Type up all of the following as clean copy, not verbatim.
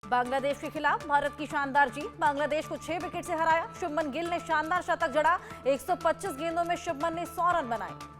बांग्लादेश के खिलाफ भारत की शानदार जीत। बांग्लादेश को 6 विकेट से हराया। शुभमन गिल ने शानदार शतक जड़ा। 125 गेंदों में शुभमन ने 100 रन बनाए।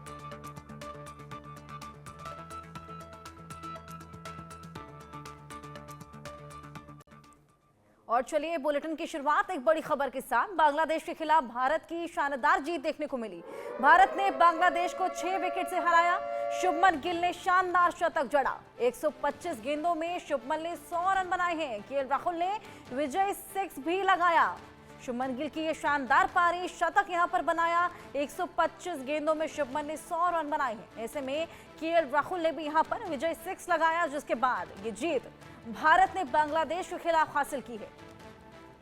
और चलिए बुलेटिन की शुरुआत एक बड़ी खबर के साथ। बांग्लादेश के खिलाफ भारत की शानदार जीत देखने को मिली। भारत ने बांग्लादेश को 6 विकेट से हराया। शुभमन गिल ने शानदार शतक जड़ा। 125 गेंदों में शुभमन ने 100 रन बनाए हैं। केएल राहुल ने विजय 6 भी लगाया। शुभमन गिल की ये शानदार पारी शतक यहां पर बनाया। 125 गेंदों में शुभमन ने 100 रन बनाए हैं। ऐसे में केएल राहुल ने भी यहां पर विजय 6 लगाया, जिसके बाद ये जीत भारत ने बांग्लादेश के खिलाफ हासिल की है।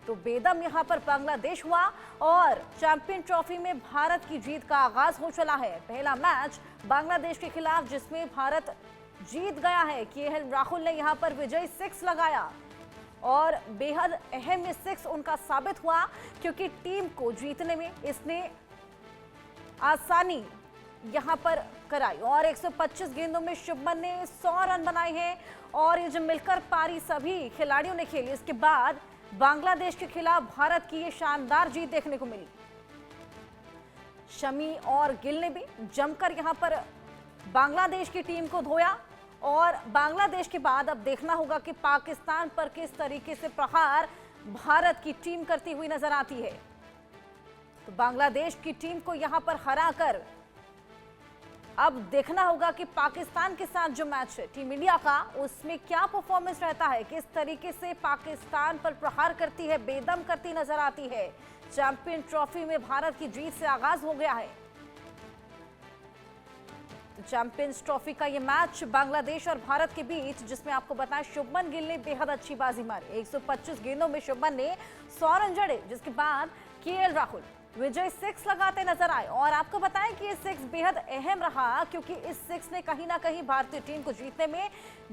तो बेदम यहां पर बांग्लादेश हुआ और चैंपियन ट्रॉफी में भारत की जीत का आगाज हो चला है। पहला मैच बांग्लादेश के खिलाफ जिसमें भारत जीत गया है। केएल राहुल ने यहां पर विजय 6 लगाया और बेहद अहम ये 6 उनका साबित हुआ, क्योंकि टीम को जीतने में इसने आसानी यहां पर कराई। और 125 गेंदों में शुभमन ने 100 रन बनाए हैं। और ये जो मिलकर पारी सभी खिलाड़ियों ने खेली, इसके बाद बांग्लादेश के खिलाफ भारत की ये शानदार जीत देखने को मिली। शमी और गिल ने भी जमकर यहां पर बांग्लादेश की टीम को धोया। और बांग्लादेश के बाद अब देखना होगा कि पाकिस्तान पर किस तरीके से प्रहार भारत की टीम करती हुई नजर आती है। तो बांग्लादेश की टीम को यहां पर हराकर अब देखना होगा कि पाकिस्तान के साथ जो मैच है टीम इंडिया का, उसमें क्या परफॉर्मेंस रहता है, किस तरीके से पाकिस्तान पर प्रहार करती है, बेदम करती नजर आती है। चैंपियन ट्रॉफी में भारत की जीत से आगाज हो गया है। तो चैंपियंस ट्रॉफी का ये मैच बांग्लादेश और भारत के बीच, जिसमें आपको बताएं शुभमन गिल ने बेहद अच्छी बाजी मारी। 125 गेंदों में शुभमन ने 100 रन जड़े, जिसके बाद केएल राहुल विजय 6 लगाते नजर आए। और आपको बताएं कि ये 6 बेहद अहम रहा, क्योंकि इस 6 ने कहीं ना कहीं भारतीय टीम को जीतने में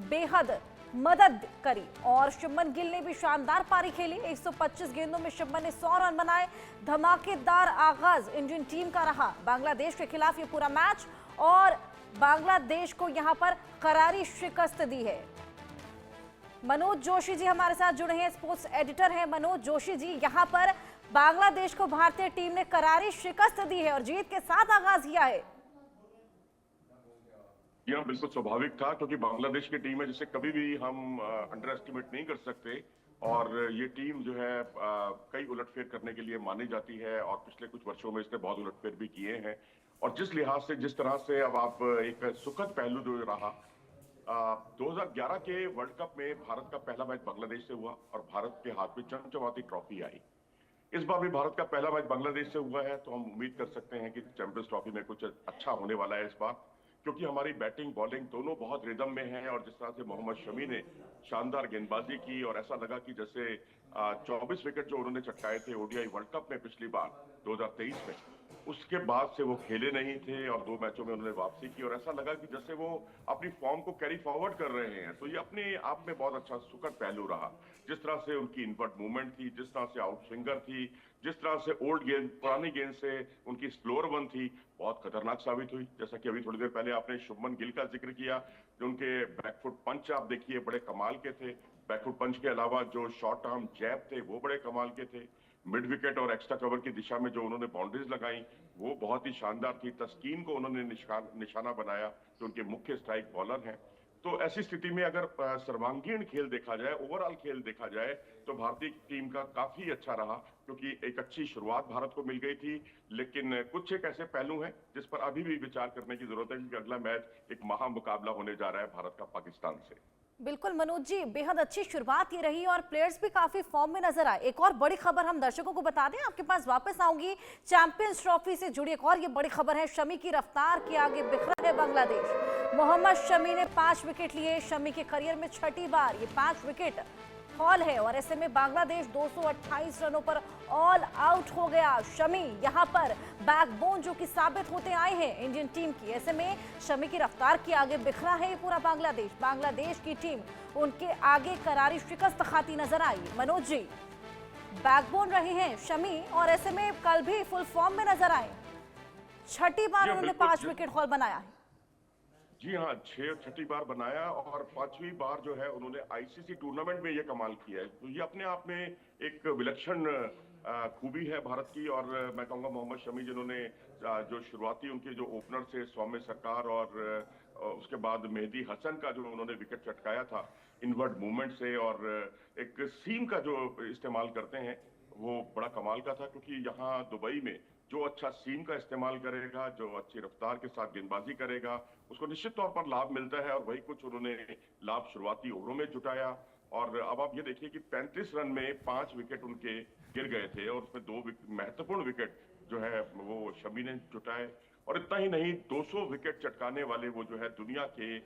बेहद मदद करी। और शुभमन गिल ने भी शानदार पारी खेली। 125 गेंदों में शुभमन ने 100 रन बनाए। धमाकेदार आगाज इंडियन टीम का रहा बांग्लादेश के खिलाफ ये पूरा मैच, और बांग्लादेश को यहां पर करारी शिकस्त दी है। मनोज जोशी जी हमारे साथ जुड़े हैं, स्पोर्ट्स एडिटर हैं। मनोज जोशी जी, यहां पर बांग्लादेश को भारतीय टीम ने करारी शिकस्त दी है और जीत के साथ आगाज किया है। यह बिल्कुल स्वाभाविक था, क्योंकि बांग्लादेश की टीम है जिसे कभी भी हम अंडर एस्टिमेट नहीं कर सकते। और ये टीम जो है कई उलटफेर करने के लिए मानी जाती है, और पिछले कुछ वर्षों में इसने बहुत उलटफेर भी किए हैं। और जिस लिहाज से, जिस तरह से अब आप एक सुखद पहलू जो रहा, 2011 के वर्ल्ड कप में भारत का पहला मैच बांग्लादेश से हुआ और भारत के हाथ में चमचमाती ट्रॉफी आई। इस बार भी भारत का पहला मैच बांग्लादेश से हुआ है, तो हम उम्मीद कर सकते हैं कि चैंपियंस ट्रॉफी में कुछ अच्छा होने वाला है इस बार, क्योंकि हमारी बैटिंग बॉलिंग दोनों बहुत रिदम में हैं। और जिस तरह से मोहम्मद शमी ने शानदार गेंदबाजी की, और ऐसा लगा कि जैसे 24 विकेट जो उन्होंने चटकाए थे ओडीआई वर्ल्ड कप में पिछली बार 2023 में, उसके बाद से वो खेले नहीं थे और 2 मैचों में उन्होंने वापसी की, और ऐसा लगा कि जैसे वो अपनी फॉर्म को कैरी फॉरवर्ड कर रहे हैं। तो ये अपने आप में बहुत अच्छा सुखद पहलू रहा। जिस तरह से उनकी इनवर्ट मूवमेंट थी, जिस तरह से आउट स्विंगर थी, जिस तरह से ओल्ड गेंद, पुरानी गेंद से उनकी स्लोअर वन थी, बहुत खतरनाक साबित हुई। जैसा कि अभी थोड़ी देर पहले आपने शुभमन गिल का जिक्र किया, जो उनके बैकफुट पंच आप देखिए बड़े कमाल के थे। बैकफुट पंच के अलावा जो शॉर्ट आर्म जैब थे वो बड़े कमाल के थे। मिड विकेट और एक्स्ट्रा कवर की दिशा में जो उन्होंने बाउंड्रीज लगाई वो बहुत ही शानदार थी। तस्कीन को उन्होंने निशाना बनाया, जो उनके मुख्य स्ट्राइक बॉलर हैं। तो ऐसी स्थिति में अगर सर्वांगीण खेल देखा जाए, ओवरऑल खेल देखा जाए, तो भारतीय टीम का काफी अच्छा रहा, क्योंकि एक अच्छी शुरुआत भारत को मिल गई थी। लेकिन कुछ एक ऐसे पहलू हैं जिस पर अभी भी विचार करने की जरूरत है, क्योंकि अगला मैच एक महा मुकाबला होने जा रहा है भारत का पाकिस्तान से। बिल्कुल मनोज जी, बेहद अच्छी शुरुआत ये रही और प्लेयर्स भी काफी फॉर्म में नजर आए। एक और बड़ी खबर हम दर्शकों को बता दें, आपके पास वापस आऊंगी। चैंपियंस ट्रॉफी से जुड़ी एक और ये बड़ी खबर है। शमी की रफ्तार के आगे बिखरा है बांग्लादेश। मोहम्मद शमी ने 5 विकेट लिए। शमी के करियर में 6ठी बार ये 5 विकेट हॉल है, और ऐसे में बांग्लादेश 228 रनों पर ऑल आउट हो गया। शमी यहां पर बैकबोन जो कि साबित होते आए हैं इंडियन टीम की। ऐसे में शमी की रफ्तार के आगे बिखरा है ये पूरा बांग्लादेश। बांग्लादेश की टीम उनके आगे करारी शिकस्त खाती नजर आई। मनोज जी, बैकबोन रहे हैं शमी, और ऐसे में कल भी फुल फॉर्म में नजर आए। 6ठी बार उन्होंने 5 विकेट हॉल बनाया है। जी हाँ, 6 छठी बार बनाया और 5वीं बार जो है उन्होंने आईसीसी टूर्नामेंट में ये कमाल किया है। तो ये अपने आप में एक विलक्षण खूबी है भारत की। और मैं कहूँगा मोहम्मद शमी जिन्होंने जो शुरुआती उनके जो ओपनर थे सौम्य सरकार और उसके बाद मेहदी हसन का जो उन्होंने विकेट चटकाया था इनवर्ट मूवमेंट से, और एक सीम का जो इस्तेमाल करते हैं वो बड़ा कमाल का था। क्योंकि यहाँ दुबई में जो अच्छा सीम का इस्तेमाल करेगा, जो अच्छी रफ्तार के साथ गेंदबाजी करेगा, उसको निश्चित तौर पर लाभ मिलता है। और वही कुछ उन्होंने लाभ शुरुआती ओवरों में जुटाया। और अब आप ये देखिए कि 35 रन में 5 विकेट उनके गिर गए थे और उसमें 2 महत्वपूर्ण विकेट जो है वो शमी ने जुटाए। और इतना ही नहीं, 200 विकेट चटकाने वाले वो जो है दुनिया के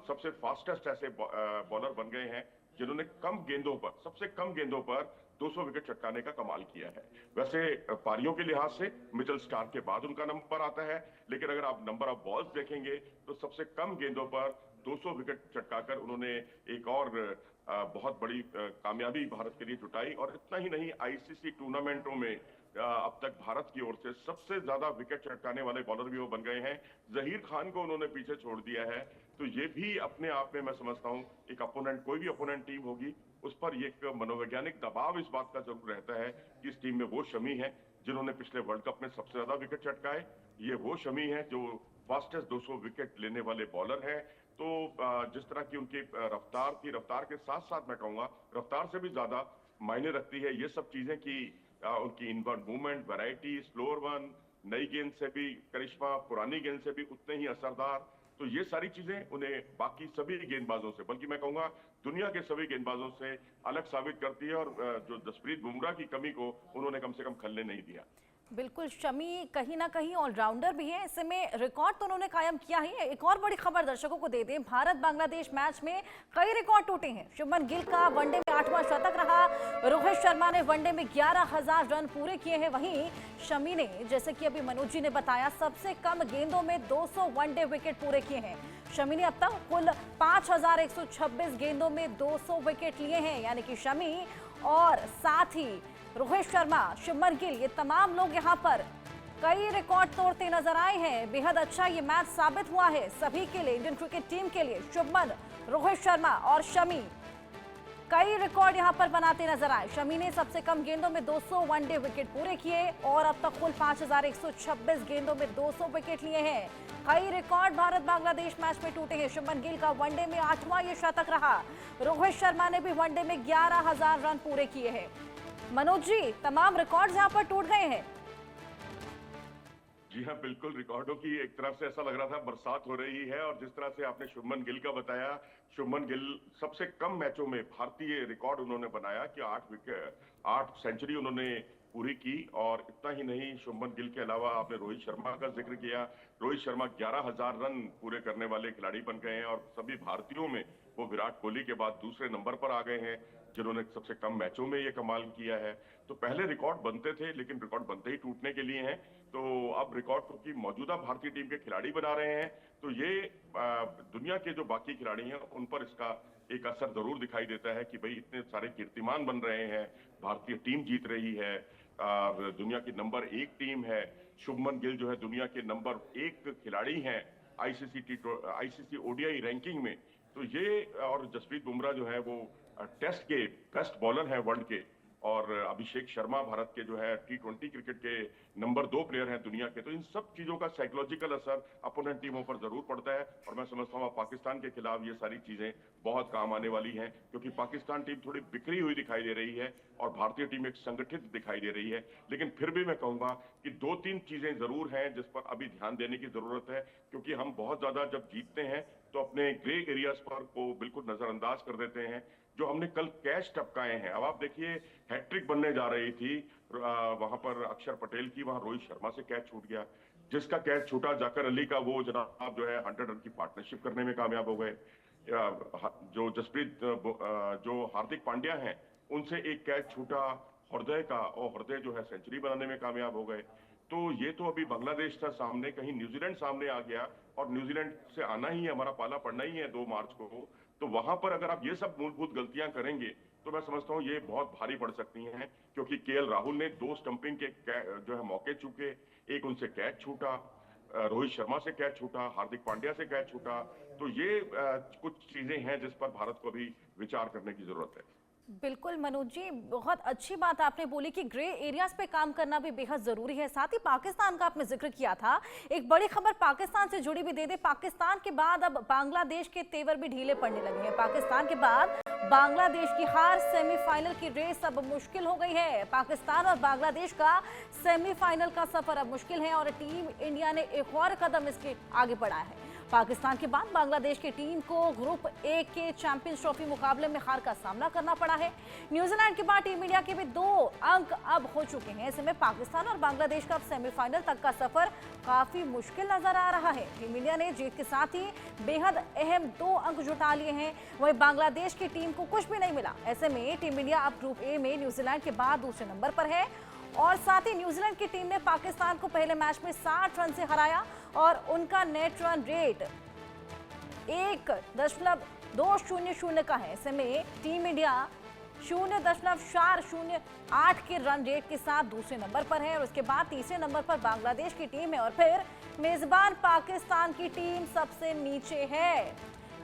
सबसे फास्टेस्ट ऐसे बॉलर बन गए हैं जिन्होंने कम गेंदों पर, सबसे कम गेंदों पर 200 विकेट चटकाने का कमाल किया है। वैसे पारियों के लिहाज से मिचेल स्टार्क के बाद उनका नंबर आता है, लेकिन अगर आप नंबर ऑफ बॉल्स देखेंगे तो सबसे कम गेंदों पर 200 विकेट चटकाकर उन्होंने एक और बहुत बड़ी कामयाबी भारत के लिए जुटाई। और इतना ही नहीं, आईसीसी टूर्नामेंटों में अब तक भारत की ओर से सबसे ज्यादा विकेट चटकाने वाले बॉलर भी वो बन गए हैं। जहीर खान को उन्होंने पीछे छोड़ दिया है। तो ये भी अपने आप में मैं समझता हूं एक अपोनेंट, कोई भी अपोनेंट टीम होगी उस पर ये एक मनोवैज्ञानिक दबाव इस बात का जरूर रहता है कि इस टीम में वो शमी है जिन्होंने पिछले वर्ल्ड कप में सबसे ज्यादा विकेट चटकाए, ये वो शमी है जो फास्टेस्ट 200 विकेट लेने वाले बॉलर हैं। तो जिस तरह की उनकी रफ्तार थी, रफ्तार के साथ साथ मैं कहूंगा रफ्तार से भी ज्यादा मायने रखती है ये सब चीजें कि उनकी inward movement, variety, slower one, नई गेंद से भी करिश्मा, पुरानी गेंद से भी उतने ही असरदार। तो ये सारी चीजें उन्हें बाकी सभी गेंदबाजों से, बल्कि मैं कहूंगा दुनिया के सभी गेंदबाजों से अलग साबित करती है। और जो जसप्रीत बुमराह की कमी को उन्होंने कम से कम खलने नहीं दिया। बिल्कुल, शमी कहीं ना कहीं ऑलराउंडर भी है, ऐसे में रिकॉर्ड तो उन्होंने कायम किया ही है। एक और बड़ी खबर दर्शकों को दे दें, भारत बांग्लादेश मैच में कई रिकॉर्ड टूटे हैं। शुभमन गिल का वनडे में 8वां शतक रहा। रोहित शर्मा ने वनडे में 11,000 रन पूरे किए हैं। वहीं शमी ने, जैसे कि अभी मनोज जी ने बताया, सबसे कम गेंदों में 200 वनडे विकेट पूरे किए हैं। शमी ने अब तक कुल 5,126 गेंदों में 200 विकेट लिए हैं। यानी कि शमी और साथ ही रोहित शर्मा, शुभमन गिल, ये तमाम लोग यहां पर कई रिकॉर्ड तोड़ते नजर आए हैं। बेहद अच्छा ये मैच साबित हुआ है सभी के लिए, इंडियन क्रिकेट टीम के लिए। शुभमन, रोहित शर्मा और शमी कई रिकॉर्ड यहां पर बनाते नजर आए। शमी ने सबसे कम गेंदों में 200 वनडे विकेट पूरे किए और अब तक कुल 5,126 गेंदों में 200 विकेट लिए हैं। कई रिकॉर्ड भारत बांग्लादेश मैच में टूटे हैं। शुभमन गिल का वनडे में 8वां ये शतक रहा। रोहित शर्मा ने भी वनडे में 11,000 रन पूरे किए हैं। मनोज जी, तमाम रिकॉर्ड्स यहाँ पर टूट गए हैं। जी हाँ, बिल्कुल, रिकॉर्डों की एक तरफ से ऐसा लग रहा था बरसात हो रही है। और जिस तरह से आपने शुभमन गिल का बताया, शुभमन गिल सबसे कम मैचों में भारतीय रिकॉर्ड उन्होंने बनाया कि 8 सेंचुरी उन्होंने पूरी की। और इतना ही नहीं, शुभमन गिल के अलावा आपने रोहित शर्मा का जिक्र किया। रोहित शर्मा 11,000 रन पूरे करने वाले खिलाड़ी बन गए हैं और सभी भारतीयों में वो विराट कोहली के बाद दूसरे नंबर पर आ गए हैं जिन्होंने सबसे कम मैचों में ये कमाल किया है। तो पहले रिकॉर्ड बनते थे, लेकिन रिकॉर्ड बनते ही टूटने के लिए हैं। तो अब रिकॉर्ड क्योंकि मौजूदा भारतीय टीम के खिलाड़ी बना रहे हैं, तो ये दुनिया के जो बाकी खिलाड़ी हैं उन पर इसका एक असर जरूर दिखाई देता है कि भाई इतने सारे कीर्तिमान बन रहे हैं, भारतीय टीम जीत रही है और दुनिया की नंबर 1 टीम है। शुभमन गिल जो है दुनिया के नंबर 1 खिलाड़ी हैं आईसीसी ओडीआई रैंकिंग में। तो ये, और जसप्रीत बुमराह जो है वो टेस्ट के बेस्ट बॉलर हैं वर्ल्ड के। और अभिषेक शर्मा भारत के जो है T20 क्रिकेट के नंबर 2 प्लेयर हैं दुनिया के। तो इन सब चीजों का साइकोलॉजिकल असर अपोनेंट टीमों पर जरूर पड़ता है। और मैं समझता हूँ पाकिस्तान के खिलाफ ये सारी चीजें बहुत काम आने वाली हैं, क्योंकि पाकिस्तान टीम थोड़ी बिखरी हुई दिखाई दे रही है और भारतीय टीम एक संगठित दिखाई दे रही है। लेकिन फिर भी मैं कहूंगा कि 2-3 चीजें जरूर हैं जिस पर अभी ध्यान देने की जरूरत है, क्योंकि हम बहुत ज्यादा जब जीतते हैं तो अपने ग्रे एरियाज पर को बिल्कुल नजरअंदाज कर देते हैं। जो हमने कल कैच टपकाए हैं, अब आप देखिए हैट्रिक बनने जा रही थी वहां पर अक्षर पटेल की, वहां रोहित शर्मा से कैच छूट गया। जिसका कैच छूटा जाकर अली का, वो जनाब जो है 100 रन की पार्टनरशिप करने में कामयाब हो गए। जो जसप्रीत जो हार्दिक पांड्या हैं उनसे एक कैच छूटा हृदय का, और हृदय जो है सेंचुरी बनाने में कामयाब हो गए। तो ये तो अभी बांग्लादेश था सामने, कहीं न्यूजीलैंड सामने आ गया और न्यूजीलैंड से आना ही है, हमारा पाला पड़ना ही है 2 मार्च को। तो वहां पर अगर आप ये सब मूलभूत गलतियां करेंगे तो मैं समझता हूं ये बहुत भारी पड़ सकती हैं, क्योंकि केएल राहुल ने 2 स्टंपिंग के जो है मौके चूके, एक उनसे कैच छूटा। रोहित शर्मा से कैच छूटा, हार्दिक पांड्या से कैच छूटा। तो ये कुछ चीजें हैं जिस पर भारत को अभी विचार करने की जरूरत है। बिल्कुल मनोज जी, बहुत अच्छी बात आपने बोली कि ग्रे एरियाज पे काम करना भी बेहद जरूरी है। साथ ही पाकिस्तान का आपने जिक्र किया था, एक बड़ी खबर पाकिस्तान से जुड़ी भी दे दे। पाकिस्तान के बाद अब बांग्लादेश के तेवर भी ढीले पड़ने लगे हैं। पाकिस्तान के बाद बांग्लादेश की हार, सेमीफाइनल की रेस अब मुश्किल हो गई है। पाकिस्तान और बांग्लादेश का सेमीफाइनल का सफर अब मुश्किल है और टीम इंडिया ने एक और कदम इसके आगे बढ़ाया है। पाकिस्तान के बाद बांग्लादेश की टीम को ग्रुप ए के चैंपियंस ट्रॉफी मुकाबले में हार का सामना करना पड़ा है। न्यूजीलैंड के बाद टीम इंडिया के भी 2 अंक अब हो चुके हैं। ऐसे में पाकिस्तान और बांग्लादेश का अब सेमीफाइनल तक का सफर काफी मुश्किल नजर आ रहा है। टीम इंडिया ने जीत के साथ ही बेहद अहम 2 अंक जुटा लिए हैं, वहीं बांग्लादेश की टीम को कुछ भी नहीं मिला। ऐसे में टीम इंडिया अब ग्रुप ए में न्यूजीलैंड के बाद दूसरे नंबर पर है और साथ ही न्यूजीलैंड की टीम ने पाकिस्तान को पहले मैच में 60 रन से हराया और उनका नेट रन रेट 1.200 का है। ऐसे में टीम इंडिया 0.408 के रन रेट के साथ दूसरे नंबर पर है और उसके बाद तीसरे नंबर पर बांग्लादेश की टीम है और फिर मेजबान पाकिस्तान की टीम सबसे नीचे है।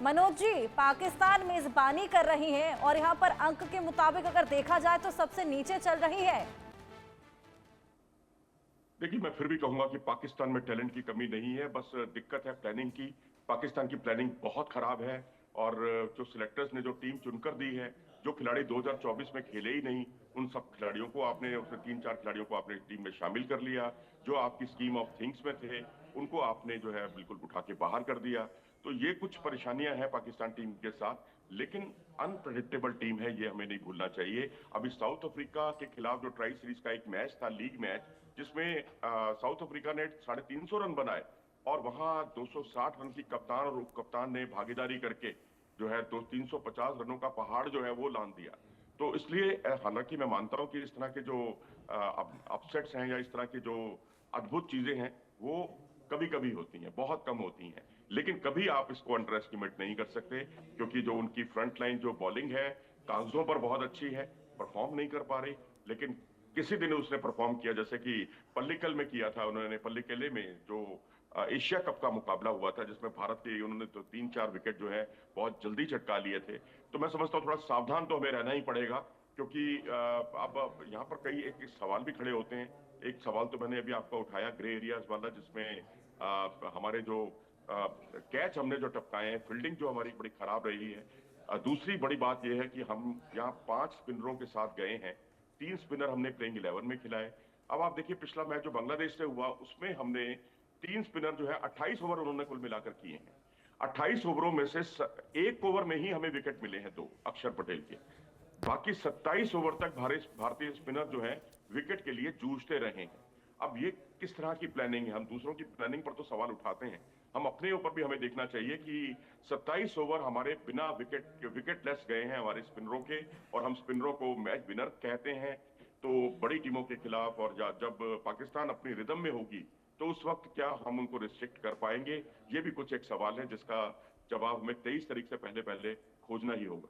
मनोज जी, पाकिस्तान मेजबानी कर रही है और यहाँ पर अंक के मुताबिक अगर देखा जाए तो सबसे नीचे चल रही है। देखिए, मैं फिर भी कहूंगा कि पाकिस्तान में टैलेंट की कमी नहीं है, बस दिक्कत है प्लानिंग की। पाकिस्तान की प्लानिंग बहुत खराब है और जो सिलेक्टर्स ने जो टीम चुनकर दी है, जो खिलाड़ी 2024 में खेले ही नहीं, उन सब खिलाड़ियों को आपने, उसमें 3-4 खिलाड़ियों को आपने टीम में शामिल कर लिया। जो आपकी स्कीम ऑफ थिंग्स में थे, उनको आपने जो है बिल्कुल उठा के बाहर कर दिया। तो ये कुछ परेशानियां हैं पाकिस्तान टीम के साथ, लेकिन अनप्रेडिक्टेबल टीम है, ये हमें नहीं भूलना चाहिए। अभी साउथ अफ्रीका के खिलाफ जो ट्राई सीरीज का एक मैच था, लीग मैच, जिसमें साउथ अफ्रीका ने 350 रन बनाए और वहां 260 रन की कप्तान और उप कप्तान ने भागीदारी करके जो है 350 रनों का पहाड़ जो है वो लांघ दिया। तो इसलिए हालांकि मैं मानता हूं कि इस तरह के जो अपसेट्स हैं या इस तरह की जो अद्भुत चीजें हैं वो कभी कभी होती हैं, बहुत कम होती हैं, लेकिन कभी आप इसको अंडर एस्टिमेट नहीं कर सकते, क्योंकि जो उनकी फ्रंट लाइन जो बॉलिंग है कागजों पर बहुत अच्छी है, परफॉर्म नहीं कर पा रही। लेकिन किसी दिन उसने परफॉर्म किया, जैसे कि पल्लिकल में किया था उन्होंने। पल्लिकले में जो एशिया कप का मुकाबला हुआ था, जिसमें भारत के उन्होंने तो 3-4 विकेट जो है बहुत जल्दी चटका लिए थे। तो मैं समझता हूँ थोड़ा सावधान तो हमें रहना ही पड़ेगा, क्योंकि अब यहाँ पर कई एक सवाल भी खड़े होते हैं। एक सवाल तो मैंने अभी आपका उठाया ग्रे एरियाज वाला, जिसमें हमारे जो कैच हमने जो टपकाए हैं, फील्डिंग जो हमारी बड़ी खराब रही है। दूसरी बड़ी बात यह है कि हम यहाँ 5 स्पिनरों के साथ गए हैं, 3 स्पिनर हमने प्लेइंग 11 में खिलाए। अब आप देखिए पिछला मैच जो बांग्लादेश से हुआ, उसमें हमने 3 स्पिनर जो है 28 ओवर उन्होंने कुल मिलाकर किए हैं। 28 ओवरों में से 1 ओवर में ही हमें विकेट मिले हैं 2 अक्षर पटेल के। बाकी 27 ओवर तक भारतीय स्पिनर जो है विकेट के लिए जूझते रहे हैं। अब ये किस तरह की प्लानिंग है? हम दूसरों की प्लानिंग पर तो सवाल उठाते हैं, हम अपने ऊपर भी हमें देखना चाहिए कि 27 ओवर हमारे बिना विकेटलेस गए हैं हमारे स्पिनरों के, और हम स्पिनरों को मैच विनर कहते हैं। तो बड़ी टीमों के खिलाफ और जब पाकिस्तान अपनी रिदम में होगी तो उस वक्त क्या हम उनको रिस्ट्रिक्ट कर पाएंगे? ये भी कुछ एक सवाल है जिसका जवाब हमें 23 तारीख से पहले खोजना ही होगा।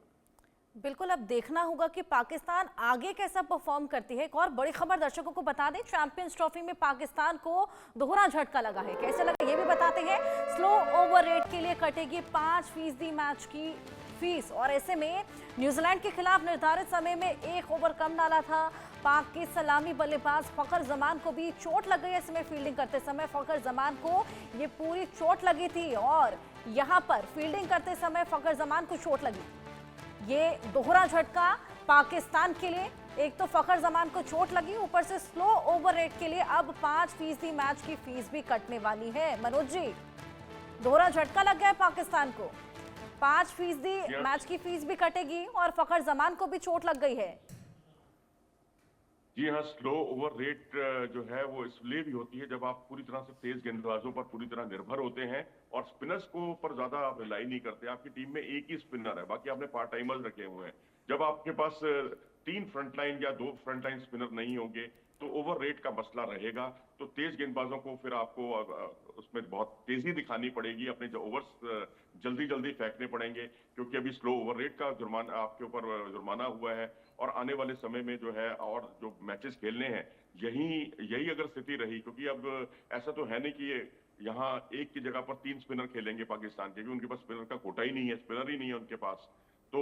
बिल्कुल, अब देखना होगा कि पाकिस्तान आगे कैसा परफॉर्म करती है। एक और बड़ी खबर दर्शकों को बता दें, चैंपियंस ट्रॉफी में पाकिस्तान को दोहरा झटका लगा है। कैसे लगा ये भी बताते हैं। स्लो ओवर रेट के लिए कटेगी 5% मैच की फीस और ऐसे में न्यूजीलैंड के खिलाफ निर्धारित समय में 1 ओवर कम डाला था। पाक के सलामी बल्लेबाज फखर जमान को भी चोट लग गई। इसमें फील्डिंग करते समय फखर जमान को ये पूरी चोट लगी थी और यहाँ पर फील्डिंग करते समय फखर जमान को चोट लगी। ये दोहरा झटका पाकिस्तान के लिए, एक तो फखर जमान को चोट लगी, ऊपर से स्लो ओवर रेट के लिए अब 5% मैच की फीस भी कटने वाली है। मनोज जी, दोहरा झटका लग गया है पाकिस्तान को, 5% मैच की फीस भी कटेगी और फखर जमान को भी चोट लग गई है। जी हाँ, स्लो ओवर रेट जो है वो इसलिए भी होती है जब आप पूरी तरह से तेज गेंदबाजों पर पूरी तरह निर्भर होते हैं और स्पिनर्स को पर ज्यादा आप रिलाई नहीं करते। आपकी टीम में एक ही स्पिनर है, बाकी आपने पार्ट टाइमर्स रखे हुए हैं। जब आपके पास 3 फ्रंटलाइन या 2 फ्रंटलाइन स्पिनर नहीं होंगे तो ओवर रेट का मसला रहेगा। तो तेज गेंदबाजों को फिर आपको उसमें बहुत तेजी दिखानी पड़ेगी, अपने जो ओवर्स जल्दी फेंकने पड़ेंगे, क्योंकि अभी स्लो ओवर रेट का जुर्माना आपके ऊपर जुर्माना हुआ है। और आने वाले समय में जो है और जो मैचेस खेलने हैं, यही अगर स्थिति रही, क्योंकि अब ऐसा तो है नहीं कि ये यहाँ एक की जगह पर 3 स्पिनर खेलेंगे पाकिस्तान के, क्योंकि उनके पास स्पिनर का कोटा ही नहीं है, स्पिनर ही नहीं है उनके पास। तो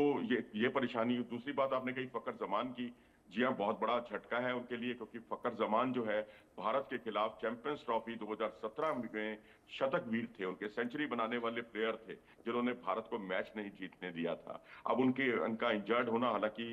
ये परेशानी। दूसरी बात आपने कही फखर जमान की, जी हाँ, बहुत बड़ा झटका है उनके लिए, क्योंकि फखर जमान जो है भारत के खिलाफ चैंपियंस ट्रॉफी 2017 में शतक वीर थे, उनके सेंचुरी बनाने वाले प्लेयर थे, जिन्होंने भारत को मैच नहीं जीतने दिया था। अब उनका इंजर्ड होना, हालांकि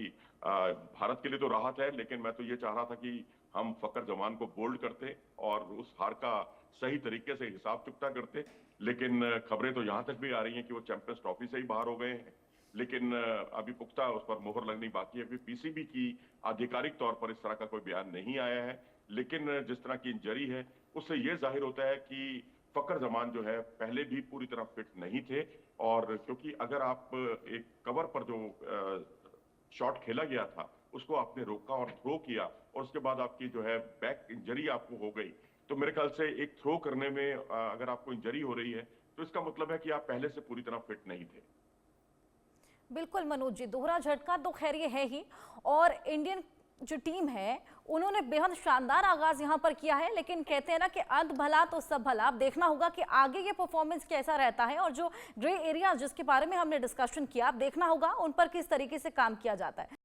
भारत के लिए तो राहत है, लेकिन मैं तो ये चाह रहा था कि हम फखर जमान को बोल्ड करते और उस हार का सही तरीके से हिसाब चुकता करते। लेकिन खबरें तो यहां तक भी आ रही हैं कि वो चैंपियंस ट्रॉफी से ही बाहर हो गए हैं। लेकिन अभी पुख्ता उस पर मोहर लगनी बाकी है, क्योंकि पीसीबी की आधिकारिक तौर पर इस तरह का कोई बयान नहीं आया है। लेकिन जिस तरह की इंजरी है, उससे यह जाहिर होता है कि फखर जमान जो है पहले भी पूरी तरह फिट नहीं थे। और क्योंकि अगर आप एक कवर पर जो शॉट खेला गया था उसको आपने रोका और थ्रो किया, और उसके बाद आपकी जो है बैक इंजरी आपको हो गई, तो मेरे ख्याल से एक थ्रो करने में अगर आपको इंजरी हो रही है तो इसका मतलब है कि आप पहले से पूरी तरह फिट नहीं थे। बिल्कुल मनोज जी, दोहरा झटका तो खैर ये है ही, और इंडियन जो टीम है उन्होंने बेहद शानदार आगाज यहां पर किया है, लेकिन कहते हैं ना कि अंत भला तो सब भला। अब देखना होगा कि आगे ये परफॉर्मेंस कैसा रहता है, और जो ग्रे एरिया जिसके बारे में हमने डिस्कशन किया, अब देखना होगा उन पर किस तरीके से काम किया जाता है।